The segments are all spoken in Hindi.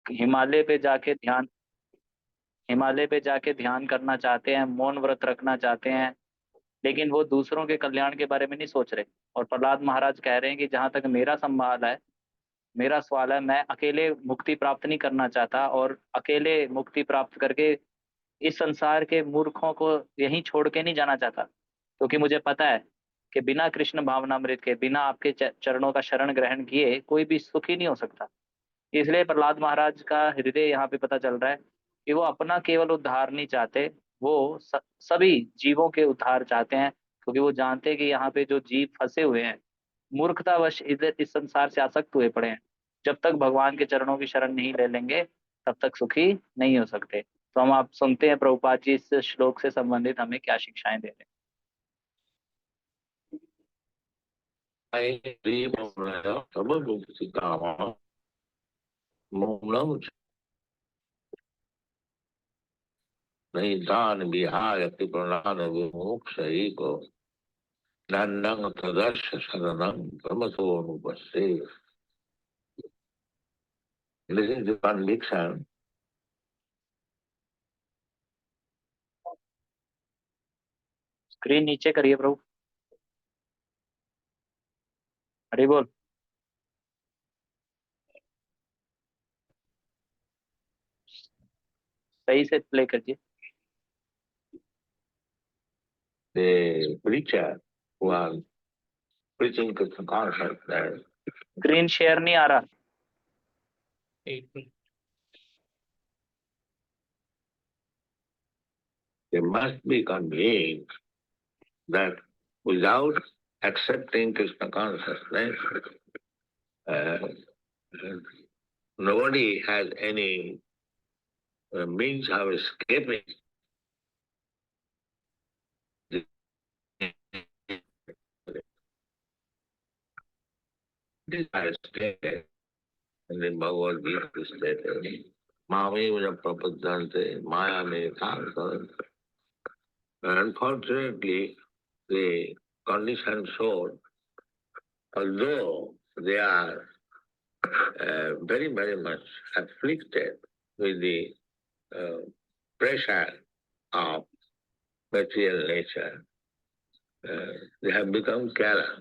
हिमालय पे जाके ध्यान हिमालय पे जाके ध्यान करना चाहते हैं, मौन व्रत रखना चाहते हैं, लेकिन वो दूसरों के कल्याण के बारे में नहीं सोच रहे। और प्रहलाद महाराज कह रहे हैं कि जहां तक मेरा सवाल है, मैं अकेले मुक्ति प्राप्त नहीं करना चाहता, और अकेले मुक्ति प्राप्त करके इस संसार के मूर्खों को यहीं छोड़ के नहीं जाना चाहता, क्योंकि मुझे पता है कि बिना कृष्ण भावनामृत के, बिना आपके चरणों का शरण ग्रहण किए कोई भी सुखी नहीं हो सकता। इसलिए प्रहलाद महाराज का हृदय यहाँ पे पता चल रहा है कि वो अपना केवल उद्धार नहीं चाहते, वो सभी जीवों के उद्धार चाहते हैं, क्योंकि वो जानते हैं कि यहाँ पे जो जीव फंसे हुए हैं, मूर्खतावश इधर इस संसार से आसक्त हुए पड़े हैं, जब तक भगवान के चरणों की शरण नहीं ले लेंगे तब तक सुखी नहीं हो सकते। तो हम आप सुनते हैं प्रभुपाद जी इस श्लोक से संबंधित हमें क्या शिक्षाएं दे रहे मूलम नहीं दान विहाय प्रणान विमोक्ष को दंडं तदर्श शरणं प्रमथोनुपस्थे। This is the conviction. Screen नीचे करिए प्रभु। हरि बोल। सही से प्ले करिए। The preacher was preaching to the concept that screen share नहीं आ रहा। they must be convinced that without accepting Krishna consciousness, uh, nobody has any means of escaping desire state. And in Bhagavad Gita is stated, Mami Prapadante Maya Methansa. Unfortunately, the conditioned soul, although they are very, very much afflicted with the pressure of material nature, they have become careless.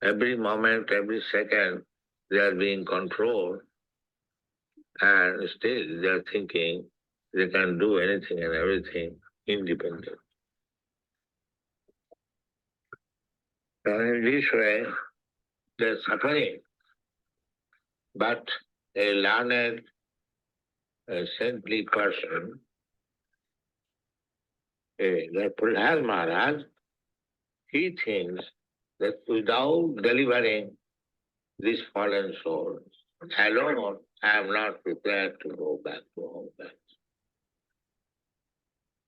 Every moment, every second, they are being controlled, and still they are thinking they can do anything and everything independent. And in this way, they are suffering. But a learned, saintly person, the Prahlad Maharaj, he thinks that without delivering this fallen soul alone, I am not prepared to go back to home.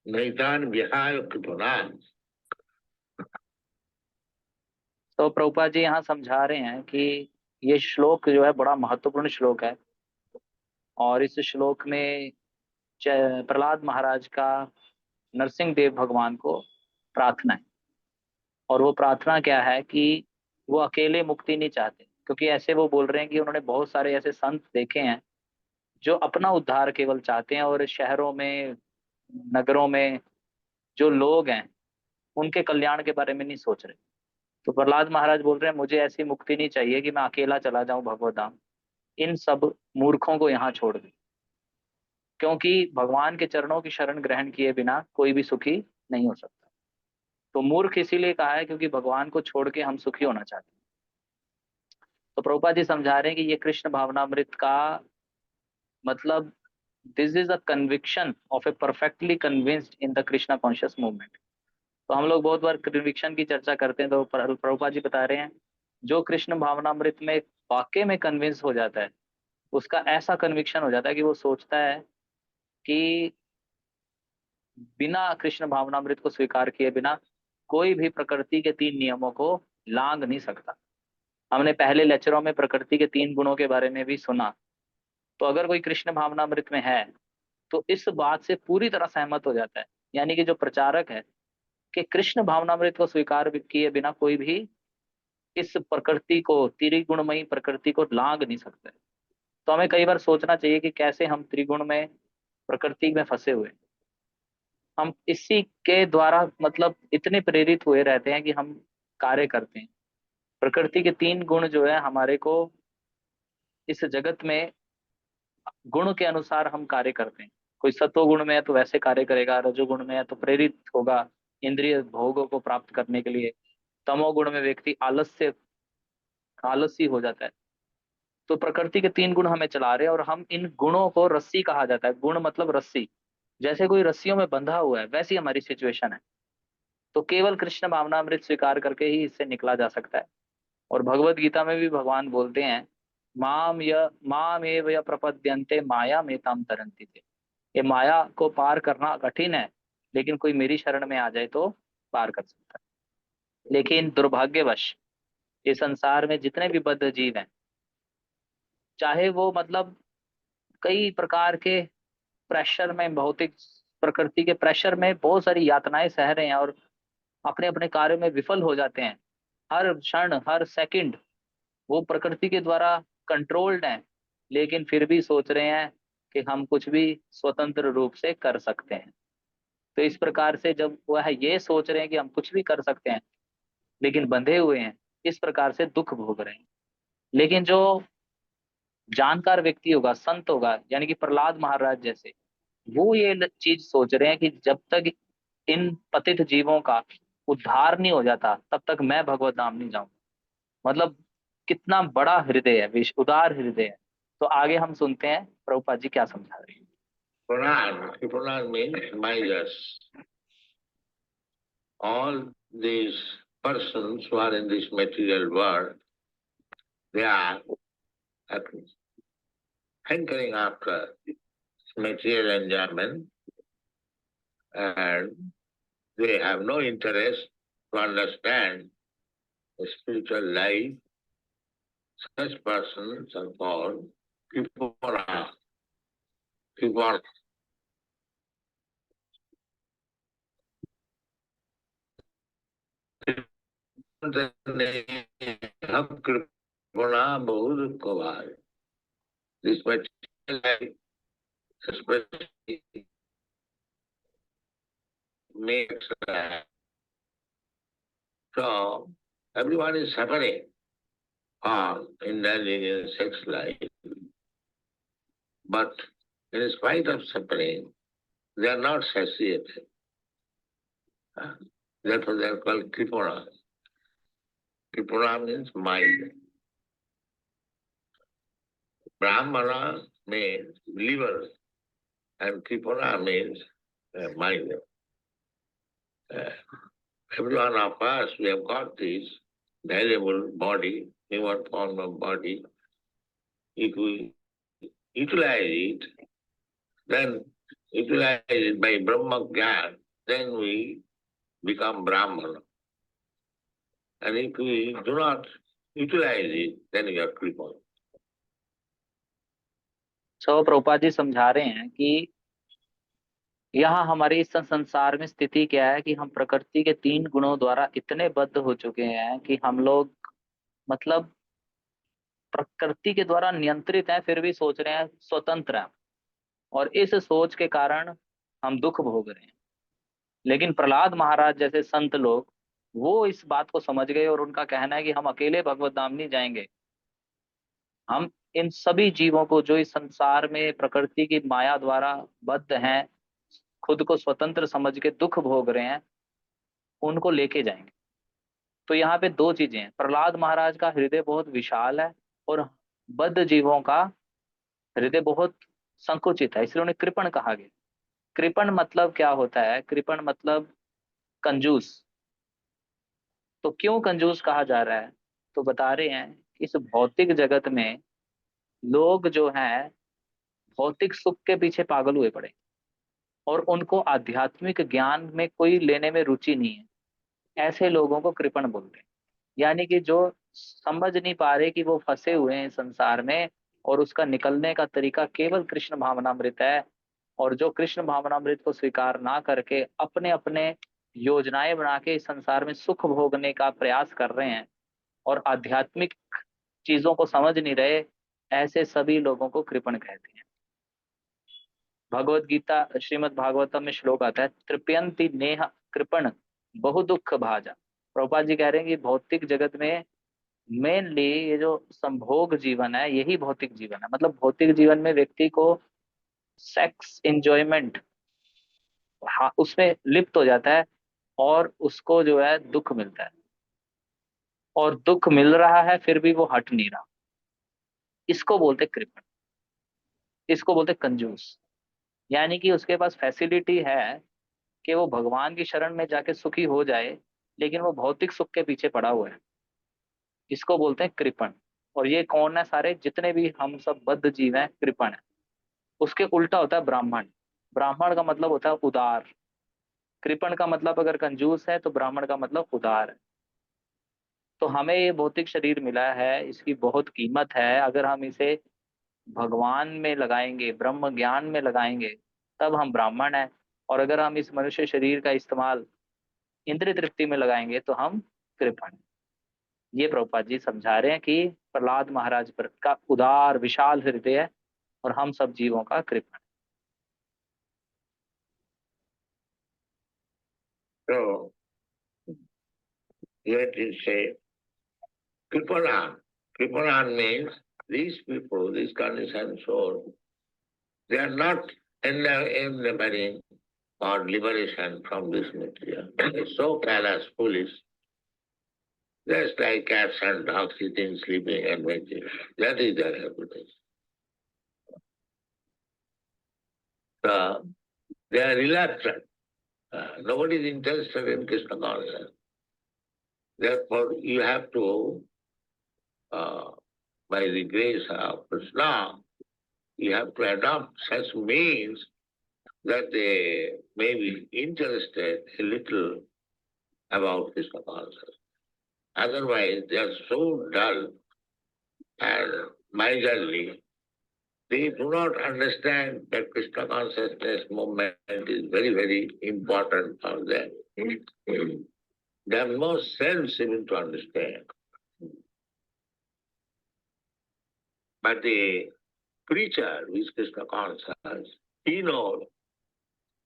Naitan Vihaya Kripanan. तो प्रभुपाद जी यहाँ समझा रहे हैं कि ये श्लोक जो है बड़ा महत्वपूर्ण श्लोक है, और इस श्लोक में प्रहलाद महाराज का नरसिंह देव भगवान को प्रार्थना है। और वो प्रार्थना क्या है कि वो अकेले मुक्ति नहीं चाहते, क्योंकि ऐसे वो बोल रहे हैं कि उन्होंने बहुत सारे ऐसे संत देखे हैं जो अपना उद्धार केवल चाहते हैं, और शहरों में, नगरों में जो लोग हैं उनके कल्याण के बारे में नहीं सोच रहे। तो प्रहलाद महाराज बोल रहे हैं मुझे ऐसी मुक्ति नहीं चाहिए कि मैं अकेला चला जाऊं भगवत धाम, इन सब मूर्खों को यहाँ छोड़ दूं, क्योंकि भगवान के चरणों की शरण ग्रहण किए बिना कोई भी सुखी नहीं हो सकता। तो मूर्ख इसीलिए कहा है क्योंकि भगवान को छोड़ के हम सुखी होना चाहते हैं। तो प्रभुपाद जी समझा रहे हैं कि ये कृष्ण भावनामृत का मतलब, this is a conviction of A perfectly convinced in the Krishna conscious movement. तो हम लोग बहुत बार कन्विक्शन की चर्चा करते हैं, तो प्रभुपाद जी बता रहे हैं जो कृष्ण भावनामृत में वाकई में कन्विंस हो जाता है, उसका ऐसा कन्विक्शन हो जाता है कि वो सोचता है कि बिना कृष्ण भावनामृत को स्वीकार किए बिना कोई भी प्रकृति के 3 नियमों को लांघ नहीं सकता। हमने पहले लेक्चरों में प्रकृति के 3 गुणों के बारे में भी सुना। तो अगर कोई कृष्ण भावनामृत में है तो इस बात से पूरी तरह सहमत हो जाता है, यानी कि जो प्रचारक है कि कृष्ण भावनामृत को स्वीकार किए बिना कोई भी इस प्रकृति को, त्रिगुणमयी प्रकृति को लांग नहीं सकते। तो हमें कई बार सोचना चाहिए कि कैसे हम त्रिगुण में, प्रकृति में फंसे हुए हैं। हम इसी के द्वारा मतलब इतने प्रेरित हुए रहते हैं कि हम कार्य करते हैं। प्रकृति के तीन गुण जो है हमारे को इस जगत में, गुण के अनुसार हम कार्य करते हैं। कोई सत्व गुण में है तो वैसे कार्य करेगा, रजोगुण में है तो प्रेरित होगा इंद्रिय भोगों को प्राप्त करने के लिए, तमोगुण में व्यक्ति आलसी हो जाता है। तो प्रकृति के तीन गुण हमें चला रहे हैं और हम इन गुणों को, रस्सी कहा जाता है, गुण मतलब रस्सी, जैसे कोई रस्सियों में बंधा हुआ है वैसी हमारी सिचुएशन है। तो केवल कृष्ण भावनामृत स्वीकार करके ही इससे निकला जा सकता है। और भगवत गीता में भी भगवान बोलते हैं, माम एव य प्रपद्यन्ते माया में ताम तरंति थे। ये माया को पार करना कठिन है, लेकिन कोई मेरी शरण में आ जाए तो पार कर सकता है। लेकिन दुर्भाग्यवश ये संसार में जितने भी बद्ध जीव हैं, चाहे वो मतलब कई प्रकार के प्रेशर में, भौतिक प्रकृति के प्रेशर में बहुत सारी यातनाएं सह रहे हैं और अपने अपने कार्य में विफल हो जाते हैं। हर क्षण, हर सेकंड वो प्रकृति के द्वारा कंट्रोल्ड हैं, लेकिन फिर भी सोच रहे हैं कि हम कुछ भी स्वतंत्र रूप से कर सकते हैं। तो इस प्रकार से जब वह ये सोच रहे हैं कि हम कुछ भी कर सकते हैं, लेकिन बंधे हुए हैं, इस प्रकार से दुख भोग रहे हैं। लेकिन जो जानकार व्यक्ति होगा, संत होगा, यानी कि प्रहलाद महाराज जैसे, वो ये चीज सोच रहे हैं कि जब तक इन पतित जीवों का उद्धार नहीं हो जाता तब तक मैं भगवत धाम नहीं जाऊंगा। मतलब कितना बड़ा हृदय है, उदार हृदय है। तो आगे हम सुनते हैं प्रभुपाद जी क्या समझा रहे हैं। Pranad means misers. All these persons who are in this material world, they are hankering after material enjoyment, and they have no interest to understand the spiritual life. Such persons are called Kripura. Kripura. Kripura बहुत कबार. This material life especially makes so everyone is suffering from indulging in sex life. But in spite of suffering, they are not satiated. Therefore they are called Kripura. Kripura means mind. Brahmana means liver, and Kripura means mind. Every one of us, we have got this valuable body, human form of body. If we utilize it, then utilize it by Brahma Gyan, then we become Brahmana. And if we do not utilize it, then we are crippled. सो प्रभुपाद जी समझा रहे हैं कि यहाँ हमारे इस संसार में स्थिति क्या है कि हम प्रकृति के तीन गुणों द्वारा इतने बद्ध हो चुके हैं कि हम लोग मतलब प्रकृति के द्वारा नियंत्रित हैं, फिर भी सोच रहे हैं स्वतंत्र हैं। और इस सोच के कारण हम दुख भोग रहे हैं। लेकिन प्रहलाद महाराज जैसे संत लोग, वो इस बात को समझ गए और उनका कहना है कि हम अकेले भगवत धाम नहीं जाएंगे। हम इन सभी जीवों को जो इस संसार में प्रकृति की माया द्वारा बद्ध हैं, खुद को स्वतंत्र समझ के दुख भोग रहे हैं, उनको लेके जाएंगे। तो यहाँ पे दो चीजें हैं, प्रहलाद महाराज का हृदय बहुत विशाल है और बद्ध जीवों का हृदय बहुत संकुचित है, इसलिए उन्हें कृपण कहा गया। कृपण मतलब क्या होता है? कृपण मतलब कंजूस। तो क्यों कंजूस कहा जा रहा है? तो बता रहे हैं कि इस भौतिक जगत में लोग जो हैं भौतिक सुख के पीछे पागल हुए पड़े और उनको आध्यात्मिक ज्ञान में कोई लेने में रुचि नहीं है। ऐसे लोगों को कृपण बोलते हैं। यानी कि जो समझ नहीं पा रहे कि वो फंसे हुए हैं संसार में और उसका निकलने का तरीका केवल कृष्ण भावनामृत है। और जो कृष्ण भावनामृत को स्वीकार ना करके अपने अपने योजनाएं बना के इस संसार में सुख भोगने का प्रयास कर रहे हैं, और आध्यात्मिक चीजों को समझ नहीं रहे, ऐसे सभी लोगों को कृपण कहते हैं। भगवत गीता श्रीमद् भागवतम में श्लोक आता है, तृप्यंति नेह कृपण बहु दुख भाजा। प्रभुपाद जी कह रहे हैं कि भौतिक जगत में मेनली ये जो संभोग जीवन है यही भौतिक जीवन है। मतलब भौतिक जीवन में व्यक्ति को सेक्स एंजॉयमेंट उसमें लिप्त हो जाता है और उसको जो है दुख मिलता है, और दुख मिल रहा है फिर भी वो हट नहीं रहा। इसको बोलते कृपण, इसको बोलते कंजूस। यानी कि उसके पास फैसिलिटी है कि वो भगवान की शरण में जाके सुखी हो जाए, लेकिन वो भौतिक सुख के पीछे पड़ा हुआ है। इसको बोलते हैं कृपण। और ये कौन है? सारे जितने भी हम सब बद्ध जीव हैं कृपण है। उसके उल्टा होता है ब्राह्मण। ब्राह्मण का मतलब होता है उदार। कृपण का मतलब अगर कंजूस है तो ब्राह्मण का मतलब उदार है। तो हमें ये भौतिक शरीर मिला है, इसकी बहुत कीमत है। अगर हम इसे भगवान में लगाएंगे, ब्रह्म ज्ञान में लगाएंगे, तब हम ब्राह्मण हैं। और अगर हम इस मनुष्य शरीर का इस्तेमाल इंद्रिय तृप्ति में लगाएंगे तो हम कृपण हैं। ये प्रभुपाद जी समझा रहे हैं कि प्रहलाद महाराज पर का उदार विशाल हृदय है और हम सब जीवों का कृपण। So, let it say, Kripanan. Kripanan means these people, these conditioned souls, they are not endeavoring or liberation from this material. They are so callous, foolish, just like cats and dogs eating, sleeping and waking. That is their happiness. So, they are reluctant. Nobody is interested in Krishna consciousness. Therefore, you have to, by the grace of Krishna, you have to adopt such means that they may be interested a little about Krishna consciousness. Otherwise, they are so dull and miserly, they do not understand that Krishna consciousness movement is very, very important for them. They have no sense even to understand. But the preacher who is Krishna conscious, he knows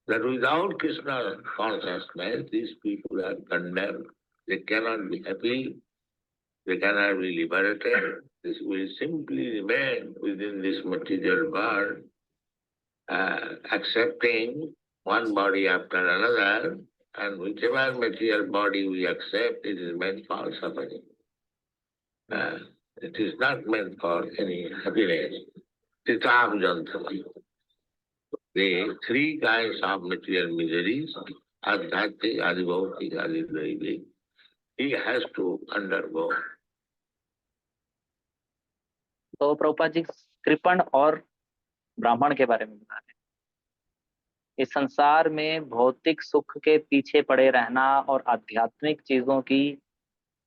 that without Krishna consciousness, these people are condemned. They cannot be happy, they cannot be liberated. This will simply remain within this material world, accepting one body after another, and whichever material body we accept, it is meant for suffering. It is not meant for any happiness. Titab Jantama. The three kinds of material miseries, Adhyatmic, Adibhautik, Adidaivic, he has to undergo. तो प्रभुपाद जी कृपण और ब्राह्मण के बारे में बता रहे हैं। इस संसार में भौतिक सुख के पीछे पड़े रहना और आध्यात्मिक चीजों की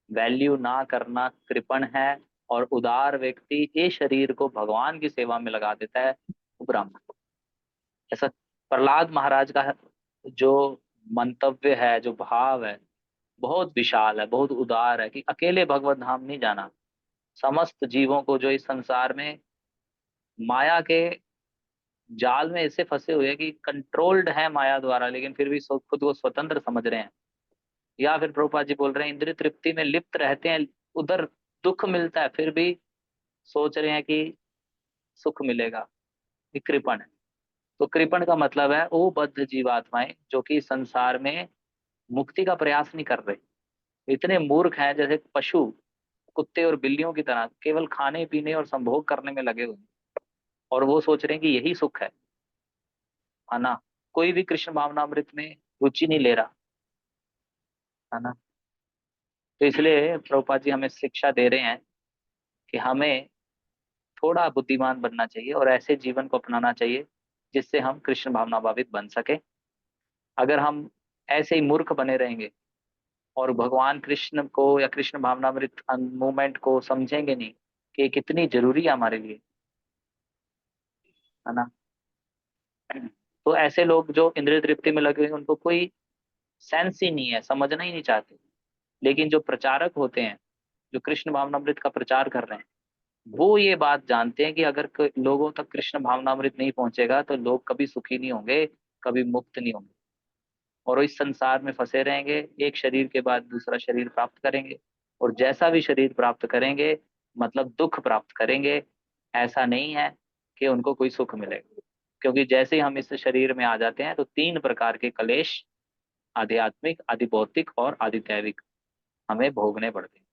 वैल्यू ना करना कृपण है। और उदार व्यक्ति इस शरीर को भगवान की सेवा में लगा देता है, वो ब्राह्मण। ऐसा प्रहलाद महाराज का जो मंतव्य है, जो भाव है, बहुत विशाल है, बहुत उदार है कि अकेले भगवत धाम नहीं जाना। समस्त जीवों को जो इस संसार में माया के जाल में ऐसे फंसे हुए हैं कि कंट्रोल्ड है माया द्वारा, लेकिन फिर भी खुद को स्वतंत्र समझ रहे हैं। या फिर प्रभुपाद जी बोल रहे हैं इंद्रिय तृप्ति में लिप्त रहते हैं, उधर दुख मिलता है फिर भी सोच रहे हैं कि सुख मिलेगा। ये कृपण है। तो कृपण का मतलब है वो बद्ध जीवात्माएं जो कि संसार में मुक्ति का प्रयास नहीं कर रहे, इतने मूर्ख हैं जैसे पशु, कुत्ते और बिल्लियों की तरह केवल खाने पीने और संभोग करने में लगे हुए हैं। और वो सोच रहे हैं कि यही सुख है ना। कोई भी कृष्ण भावनामृत में रुचि नहीं ले रहा, है ना। तो इसलिए प्रभुपाद जी हमें शिक्षा दे रहे हैं कि हमें थोड़ा बुद्धिमान बनना चाहिए और ऐसे जीवन को अपनाना चाहिए जिससे हम कृष्ण भावना भावित बन सके। अगर हम ऐसे ही मूर्ख बने रहेंगे और भगवान कृष्ण को या कृष्ण भावनामृत मूवमेंट को समझेंगे नहीं कि ये कितनी जरूरी है हमारे लिए, है ना। तो ऐसे लोग जो इंद्रिय तृप्ति में लगे हुए हैं, उनको कोई सेंस ही नहीं है, समझना ही नहीं चाहते। लेकिन जो प्रचारक होते हैं जो कृष्ण भावनामृत का प्रचार कर रहे हैं, वो ये बात जानते हैं कि अगर लोगों तक कृष्ण भावनामृत नहीं पहुंचेगा तो लोग कभी सुखी नहीं होंगे, कभी मुक्त नहीं होंगे, और वो इस संसार में फंसे रहेंगे, एक शरीर के बाद दूसरा शरीर प्राप्त करेंगे, और जैसा भी शरीर प्राप्त करेंगे मतलब दुख प्राप्त करेंगे। ऐसा नहीं है कि उनको कोई सुख मिलेगा, क्योंकि जैसे ही हम इस शरीर में आ जाते हैं तो 3 प्रकार के कलेश, आध्यात्मिक, आदि भौतिक और आदि दैविक, हमें भोगने पड़ते हैं।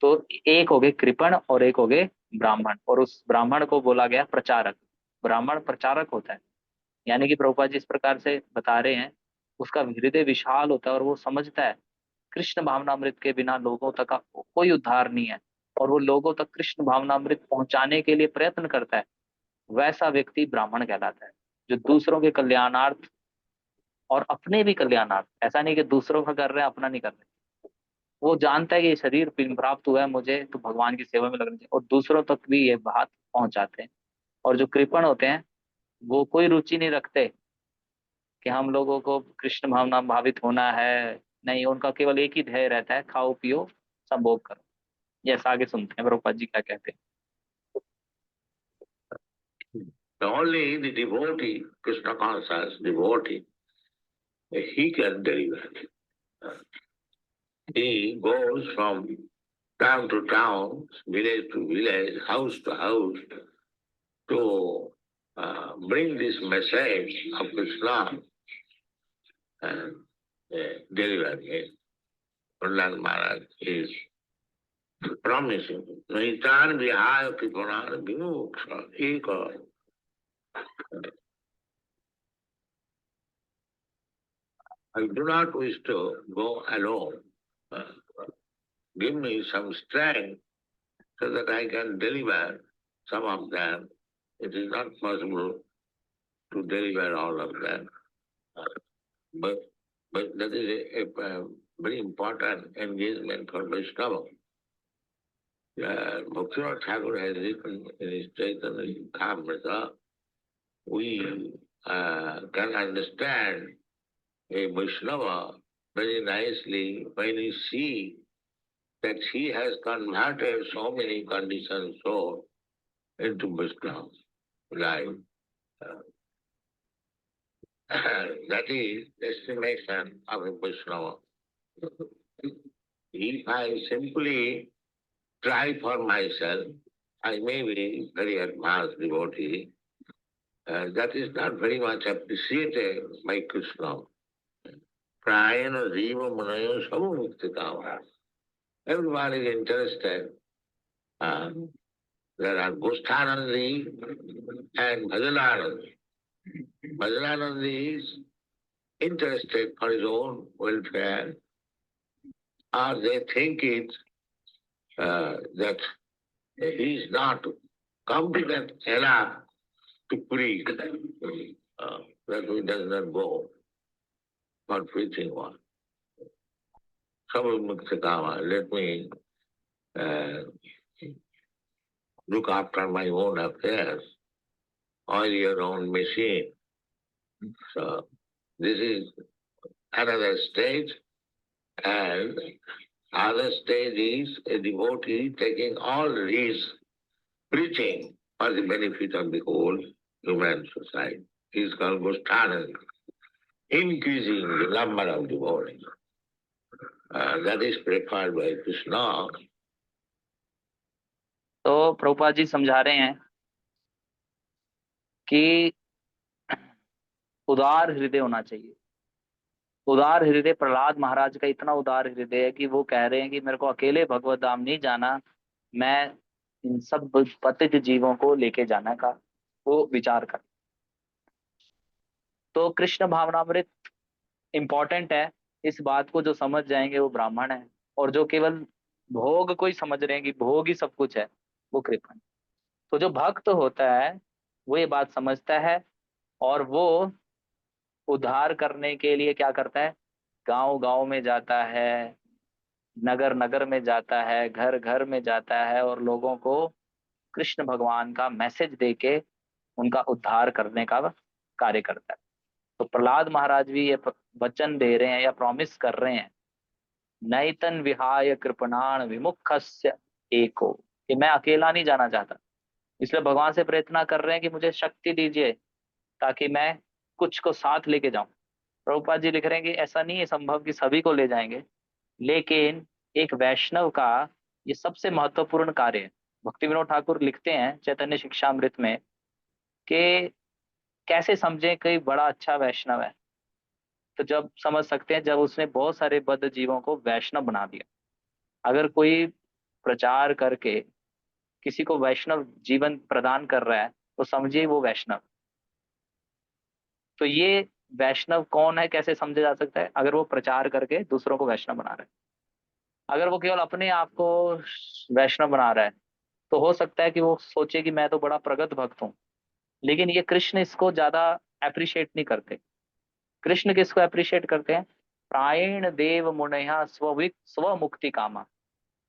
तो एक हो गए कृपण और एक हो गए ब्राह्मण, और उस ब्राह्मण को बोला गया प्रचारक। ब्राह्मण प्रचारक होता है, यानी कि प्रभुपाद जी इस प्रकार से बता रहे हैं, उसका हृदय विशाल होता है और वो समझता है कृष्ण भावनामृत के बिना लोगों तक का कोई उद्धार नहीं है, और वो लोगों तक कृष्ण भावनामृत पहुंचाने के लिए प्रयत्न करता है। वैसा व्यक्ति ब्राह्मण कहलाता है, जो दूसरों के कल्याणार्थ और अपने भी कल्याणार्थ, ऐसा नहीं कि दूसरों का कर रहे हैं अपना नहीं कर रहे, वो जानता है कि ये शरीर प्राप्त हुआ है मुझे तो भगवान की सेवा में लगना चाहिए, और दूसरों तक भी ये बात पहुंचाते हैं। और जो कृपण होते हैं वो कोई रुचि नहीं रखते कि हम लोगों को कृष्ण भावना भावित होना है, नहीं, उनका केवल एक ही ध्येय रहता है, खाओ पियो संभोग करो। जैसा आगे सुनते हैं प्रभुपाद जी क्या कहते हैं। Only the devotee, Krishna conscious devotee, he can deliver. He goes from town to town, village to village, house to house, to bring this message of Krishna and deliver it. Prahlad Maharaj is promising. Naitan vihaya kripanar vimuksha eka. I do not wish to go alone. Give me some strength so that I can deliver some of them. It is not possible to deliver all of them. But, but that is a very important engagement for Vaishnava. Bhaktivinoda Thakur has written in his Chaitanya Likamrita, we can understand a Vaishnava very nicely when we see that he has converted so many conditioned souls into Vaishnava life. That is estimation of a Vaishnava. If I simply try for myself, I may be very advanced devotee. That is not very much appreciated by Krishna. Prayana Jiva Munaya Samu Muktitava. Everyone is interested. There are Gosthanandi and Bhajananandi. Bhajananandi is interested for his own welfare, or they think it that he is not competent enough to preach, that he does not go for preaching one. Samamuktakama, let me look after my own affairs, oil your own machine. So this is another stage, and other stage is a devotee taking all his preaching for the benefit of the whole human society. He is called Gosthananda, increasing the number of devotees. That is preferred by Krishna. तो प्रभुपाद जी समझा रहे हैं कि उदार हृदय होना चाहिए। उदार हृदय, प्रहलाद महाराज का इतना उदार हृदय है कि वो कह रहे हैं कि मेरे को अकेले भगवत धाम नहीं जाना, मैं इन सब पतित जीवों को लेके जाना का वो विचार कर। तो कृष्ण भावनामृत इम्पोर्टेंट है, इस बात को जो समझ जाएंगे वो ब्राह्मण है, और जो केवल भोग को ही समझ रहे हैं कि भोग ही सब कुछ है, वो कृपण। तो जो भक्त होता है वो ये बात समझता है, और वो उद्धार करने के लिए क्या करता है, गांव गांव में जाता है, नगर नगर में जाता है, घर घर में जाता है, और लोगों को कृष्ण भगवान का मैसेज देके उनका उद्धार करने का कार्य करता है। तो प्रहलाद महाराज भी ये वचन दे रहे हैं या प्रॉमिस कर रहे हैं नैतन विहाय कृपणान विमुखस्य एको, कि मैं अकेला नहीं जाना चाहता, इसलिए भगवान से प्रार्थना कर रहे हैं कि मुझे शक्ति दीजिए ताकि मैं कुछ को साथ लेके जाऊं। प्रभुपाद जी लिख रहे हैं कि ऐसा नहीं है संभव कि सभी को ले जाएंगे, लेकिन एक वैष्णव का ये सबसे महत्वपूर्ण कार्य है। भक्ति विनोद ठाकुर लिखते हैं चैतन्य शिक्षामृत में कि कैसे समझें कोई बड़ा अच्छा वैष्णव है, तो जब समझ सकते हैं जब उसने बहुत सारे बद्ध जीवों को वैष्णव बना दिया। अगर कोई प्रचार करके किसी को वैष्णव जीवन प्रदान कर रहा है तो समझिए वो वैष्णव। तो ये वैष्णव कौन है कैसे समझा जा सकता है? अगर वो प्रचार करके दूसरों को वैष्णव बना रहा है। अगर वो केवल अपने आप को वैष्णव बना रहा है तो हो सकता है कि वो सोचे कि मैं तो बड़ा प्रगत भक्त हूँ, लेकिन ये कृष्ण इसको ज्यादा अप्रिशिएट नहीं करते। कृष्ण किसको अप्रिशिएट करते हैं? प्रायण देव मुनया स्व मुक्ति कामा।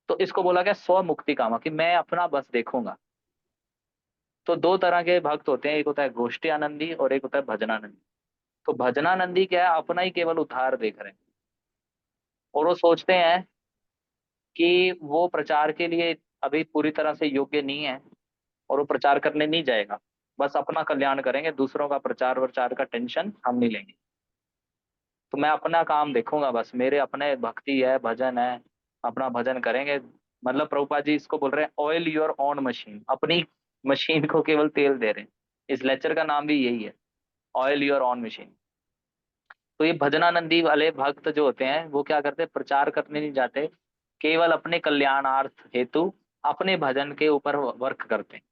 तो इसको बोला गया स्व मुक्ति कामा, कि मैं अपना बस देखूंगा। तो दो तरह के भक्त होते हैं, एक होता है गोष्ठी आनंदी और एक होता है भजनानंदी। तो भजनानंदी क्या है? अपना ही केवल उद्धार देख रहे हैं, और वो सोचते हैं कि वो प्रचार के लिए अभी पूरी तरह से योग्य नहीं है और वो प्रचार करने नहीं जाएगा, बस अपना कल्याण करेंगे, दूसरों का प्रचार प्रचार का टेंशन हम नहीं लेंगे। तो मैं अपना काम देखूंगा, बस मेरे अपने भक्ति है, भजन है, अपना भजन करेंगे। मतलब प्रभुपाद जी इसको बोल रहे हैं ऑयल योर ऑन मशीन, अपनी मशीन को केवल तेल दे रहे हैं। इस लेक्चर का नाम भी यही है, ऑयल योर ऑन मशीन। तो ये भजनानंदी वाले भक्त जो होते हैं वो क्या करते हैं? प्रचार करने नहीं जाते, केवल अपने कल्याणार्थ हेतु अपने भजन के ऊपर वर्क करते हैं।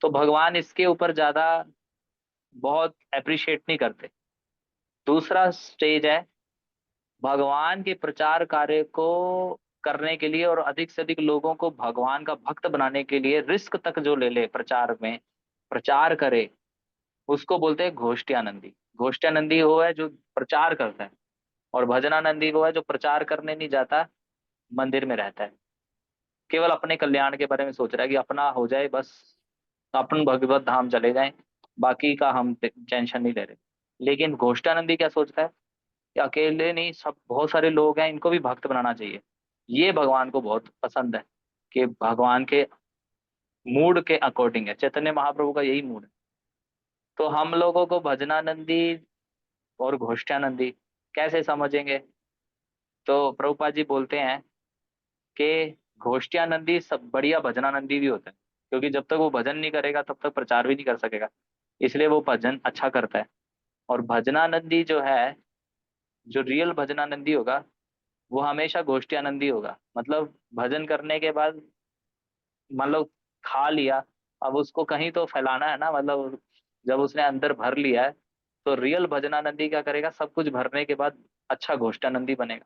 तो भगवान इसके ऊपर ज्यादा बहुत अप्रिशिएट नहीं करते। दूसरा स्टेज है भगवान के प्रचार कार्य को करने के लिए और अधिक से अधिक लोगों को भगवान का भक्त बनाने के लिए रिस्क तक जो ले ले प्रचार में, प्रचार करे, उसको बोलते हैं घोष्ठ्यानंदी। घोष्ठ्यानंदी वो है जो प्रचार करता है, और भजनानंदी वो है जो प्रचार करने नहीं जाता, मंदिर में रहता है, केवल अपने कल्याण के बारे में सोच रहा है कि अपना हो जाए बस, अपन भगवत धाम चले जाएं, बाकी का हम टेंशन नहीं ले रहे। लेकिन घोष्ठानंदी क्या सोचता है कि अकेले नहीं, सब बहुत सारे लोग हैं, इनको भी भक्त बनाना चाहिए। ये भगवान को बहुत पसंद है कि भगवान के मूड के अकॉर्डिंग है, चैतन्य महाप्रभु का यही मूड है। तो हम लोगों को भजनानंदी और घोष्ठानंदी कैसे समझेंगे? तो प्रभुपाद जी बोलते हैं कि घोष्ठ्यानंदी सब बढ़िया भजनानंदी भी होता है, क्योंकि जब तक वो भजन नहीं करेगा तब तक प्रचार भी नहीं कर सकेगा, इसलिए वो भजन अच्छा करता है। और भजनानंदी जो है, जो रियल भजनानंदी होगा वो हमेशा गोष्ठी होगा। मतलब भजन करने के बाद, मतलब खा लिया, अब उसको कहीं तो फैलाना है ना, मतलब जब उसने अंदर भर लिया है, तो रियल भजनानंदी क्या करेगा? सब कुछ भरने के बाद अच्छा घोष्ठानंदी बनेगा।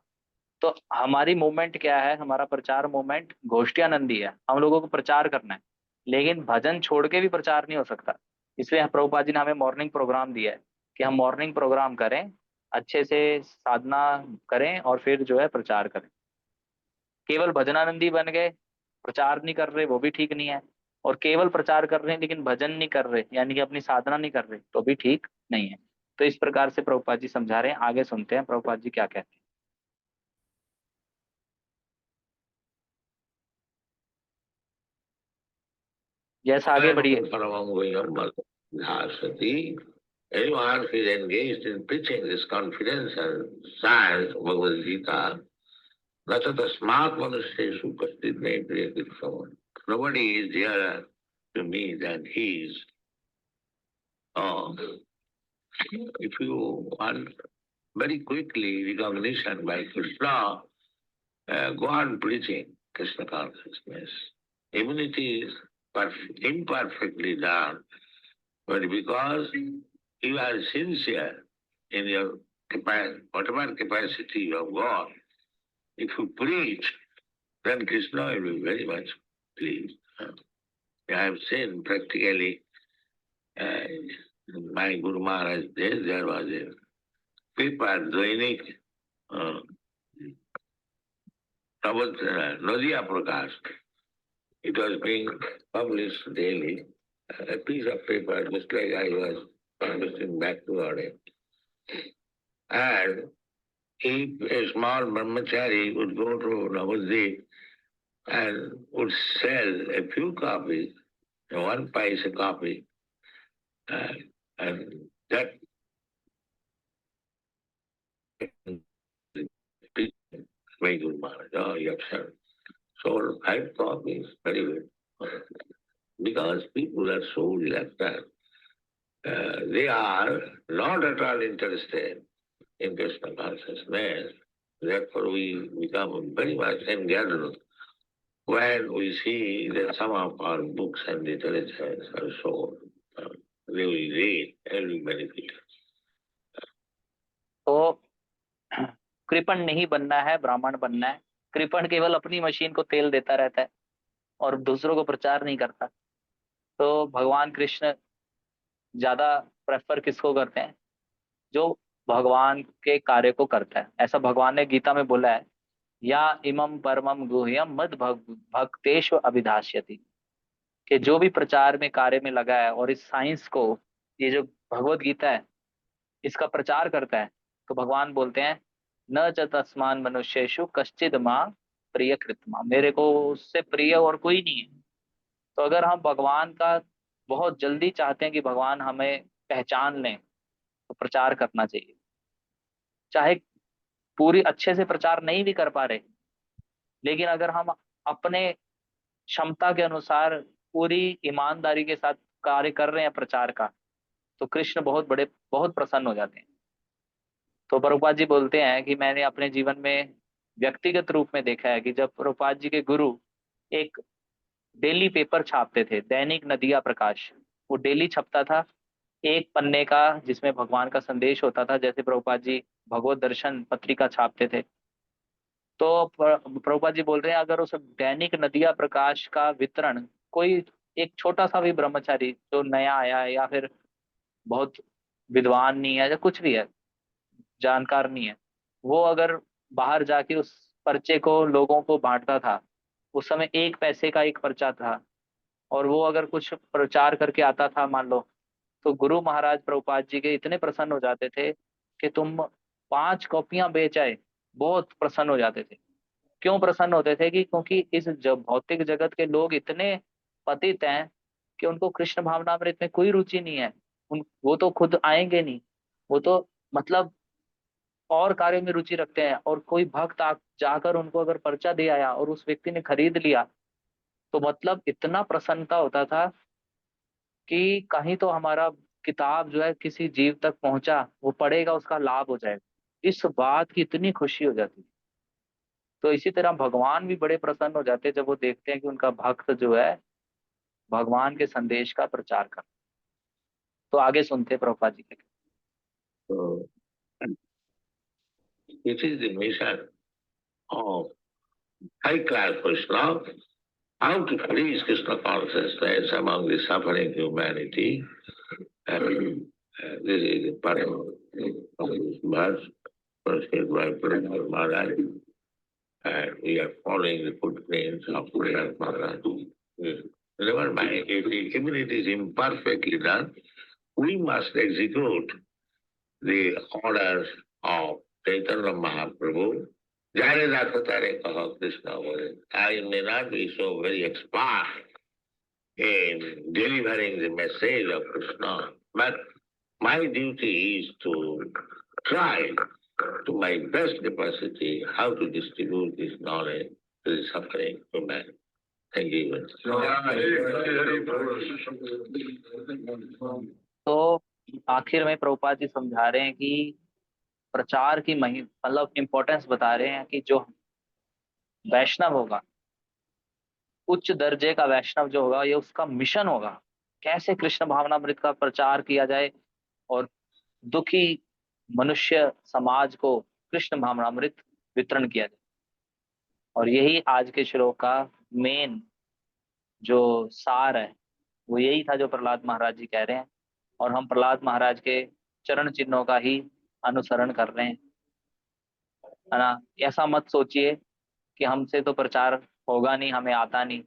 तो हमारी मूवमेंट क्या है? हमारा प्रचार मूवमेंट घोष्ठ्यानंदी है, हम लोगों को प्रचार करना है। लेकिन भजन छोड़ के भी प्रचार नहीं हो सकता, इसलिए प्रभुपाद जी ने हमें मॉर्निंग प्रोग्राम दिया है कि हम मॉर्निंग प्रोग्राम करें, अच्छे से साधना करें और फिर जो है प्रचार करें। केवल भजनानंदी बन गए, प्रचार नहीं कर रहे, वो भी ठीक नहीं है। और केवल प्रचार कर रहे हैं लेकिन भजन नहीं कर रहे, यानी कि अपनी साधना नहीं कर रहे, तो भी ठीक नहीं है। तो इस प्रकार से प्रभुपाद जी समझा रहे हैं, आगे सुनते हैं प्रभुपाद जी क्या कहते हैं। जैसा आगे बढ़िए। Anyone who is engaged in preaching this confidence and science of Bhagavad Gita, that's the smart manuseshu pastit may create someone. Nobody is dearer to me than he is. If you want very quickly recognition by Krishna, go on preaching Krishna consciousness. Even it is imperfectly done, but because you are sincere in your whatever capacity you have got, if you preach, then Krishna will be very much pleased. I have seen practically my Guru Maharaj days, there was a paper, Dainik, Nadia Prakash. It was being published daily, a piece of paper, just like I was publishing back to Ade. And if a small brahmachari would go to Navadvip and would sell a few copies, 1 paisa copy, and that very good Maharaj. Oh, you have sold 5 copies, very good. Because people are so reluctant. They are not at all interested in Krishna consciousness. Therefore, we become very much engaged when we see that some of our books and literatures are sold. They will read and will benefit. तो कृपण नहीं बनना है, ब्राह्मण बनना है। कृपण केवल अपनी मशीन को तेल देता रहता है और दूसरों को प्रचार नहीं करता। तो भगवान कृष्ण ज्यादा प्रेफर किसको करते हैं? जो भगवान के कार्य को करता है। ऐसा भगवान ने गीता में बोला है, या इमम परमम गुह्यम मद भक्तेषु अभिधास्यति, कि जो भी प्रचार में कार्य में लगा है और इस साइंस को, ये जो भगवत गीता है, इसका प्रचार करता है, तो भगवान बोलते हैं न च तस्मान मनुष्येषु कश्चिद मां प्रिय कृतमा, मेरे को उससे प्रिय और कोई नहीं है। तो अगर हम भगवान का बहुत जल्दी चाहते हैं कि भगवान हमें पहचान लें, तो प्रचार करना चाहिए। चाहे पूरी अच्छे से प्रचार नहीं भी कर पा रहे, लेकिन अगर हम अपने क्षमता के अनुसार पूरी ईमानदारी के साथ कार्य कर रहे हैं प्रचार का, तो कृष्ण बहुत प्रसन्न हो जाते हैं। तो प्रभुपाद जी बोलते हैं कि मैंने अपने जीवन में व्यक्तिगत रूप में देखा है कि जब प्रभुपाद जी के गुरु एक डेली पेपर छापते थे, दैनिक नदिया प्रकाश, वो डेली छपता था, एक पन्ने का, जिसमें भगवान का संदेश होता था। जैसे प्रभुपाद जी भगवत दर्शन पत्रिका छापते थे, तो प्रभुपाद जी बोल रहे हैं अगर उस दैनिक नदिया प्रकाश का वितरण कोई एक छोटा सा भी ब्रह्मचारी जो नया आया है या फिर बहुत विद्वान नहीं है या कुछ भी है, जानकार नहीं है, वो अगर बाहर जाके उस पर्चे को लोगों को बांटता था, उस समय 1 पैसे का एक पर्चा था, और वो अगर कुछ प्रचार करके आता था मान लो, तो गुरु महाराज प्रभुपाद जी के इतने प्रसन्न हो जाते थे कि तुम 5 कॉपियां बेच आए, बहुत प्रसन्न हो जाते थे। क्यों प्रसन्न होते थे? कि क्योंकि इस भौतिक जगत के लोग इतने पतित हैं कि उनको कृष्ण भावनामृत में कोई रुचि नहीं है। वो तो खुद आएंगे नहीं, वो तो मतलब और कार्यों में रुचि रखते हैं। और कोई भक्त जाकर उनको अगर पर्चा दे आया और उस व्यक्ति ने खरीद लिया, तो मतलब इतना प्रसन्नता होता था कि कहीं तो हमारा किताब जो है किसी जीव तक पहुंचा, वो पढ़ेगा, उसका लाभ हो जाएगा, इस बात की इतनी खुशी हो जाती। तो इसी तरह भगवान भी बड़े प्रसन्न हो जाते हैं जब वो देखते हैं कि उनका भक्त जो है भगवान के संदेश का प्रचार कर। तो आगे सुनते हैं प्रभुपाद जी के। So, it is the mission of high class Vaishnava how to preach Krishna consciousness among the suffering humanity. And this is the part of this verse, first by Prahlad Maharaj. And we are following the footprints of Prahlad Maharaj. Never mind, even it is imperfectly done, we must execute the orders of Chaitanya Mahaprabhu. Jare Dakatare Kaha Krishna was. I may not be so very expert in delivering the message of Krishna, but my duty is to try to my best capacity how to distribute this knowledge to the suffering human. Thank you. तो आखिर में प्रभुपाद जी समझा रहे हैं कि प्रचार की मतलब इम्पोर्टेंस बता रहे हैं कि जो वैष्णव होगा, उच्च दर्जे का वैष्णव जो होगा, ये उसका मिशन होगा, कैसे कृष्ण भावनामृत का प्रचार किया जाए और दुखी मनुष्य समाज को कृष्ण भावनामृत वितरण किया जाए। और यही आज के श्लोक का मेन जो सार है, वो यही था जो प्रहलाद महाराज जी कह रहे हैं। और हम प्रहलाद महाराज के चरण चिन्हों का ही अनुसरण कर रहे हैं, है ना। ऐसा मत सोचिए कि हमसे तो प्रचार होगा नहीं, हमें आता नहीं,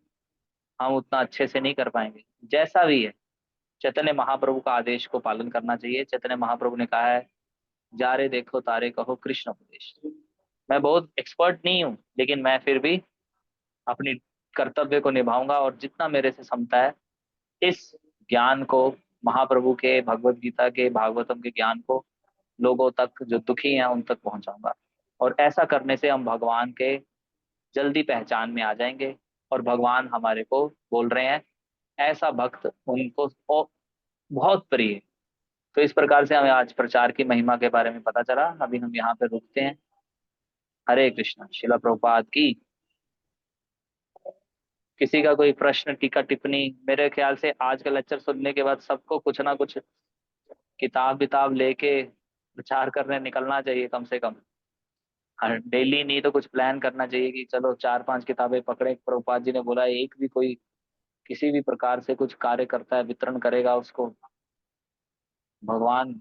हम उतना अच्छे से नहीं कर पाएंगे। जैसा भी है, चैतन्य महाप्रभु का आदेश को पालन करना चाहिए। चैतन्य महाप्रभु ने कहा है जा रे देखो तारे कहो कृष्ण उपदेश। मैं बहुत एक्सपर्ट नहीं हूँ, लेकिन मैं फिर भी अपनी कर्तव्य को निभाऊंगा और जितना मेरे से क्षमता है इस ज्ञान को, महाप्रभु के भगवत गीता के भागवतम के ज्ञान को लोगों तक, जो दुखी हैं उन तक पहुंचाऊंगा। और ऐसा करने से हम भगवान के जल्दी पहचान में आ जाएंगे। और भगवान हमारे को बोल रहे हैं ऐसा भक्त उनको बहुत प्रिय है। तो इस प्रकार से हमें आज प्रचार की महिमा के बारे में पता चला। अभी हम यहाँ पे रुकते हैं। हरे कृष्णा। शिला प्रभुपाद की। किसी का कोई प्रश्न, टीका, टिप्पणी? मेरे ख्याल से आज का लेक्चर सुनने के बाद सबको कुछ ना कुछ किताब विताब लेके प्रचार करने निकलना चाहिए कम से कम। हर डेली नहीं तो कुछ प्लान करना चाहिए कि चलो 4-5 किताबें पकड़े। प्रभुपाद जी ने बोला है, एक भी कोई किसी भी प्रकार से कुछ कार्य करता है, वितरण करेगा, उसको भगवान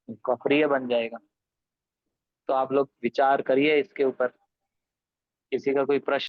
का प्रिय बन जाएगा। तो आप लोग विचार करिए इसके ऊपर। किसी का कोई प्रश्न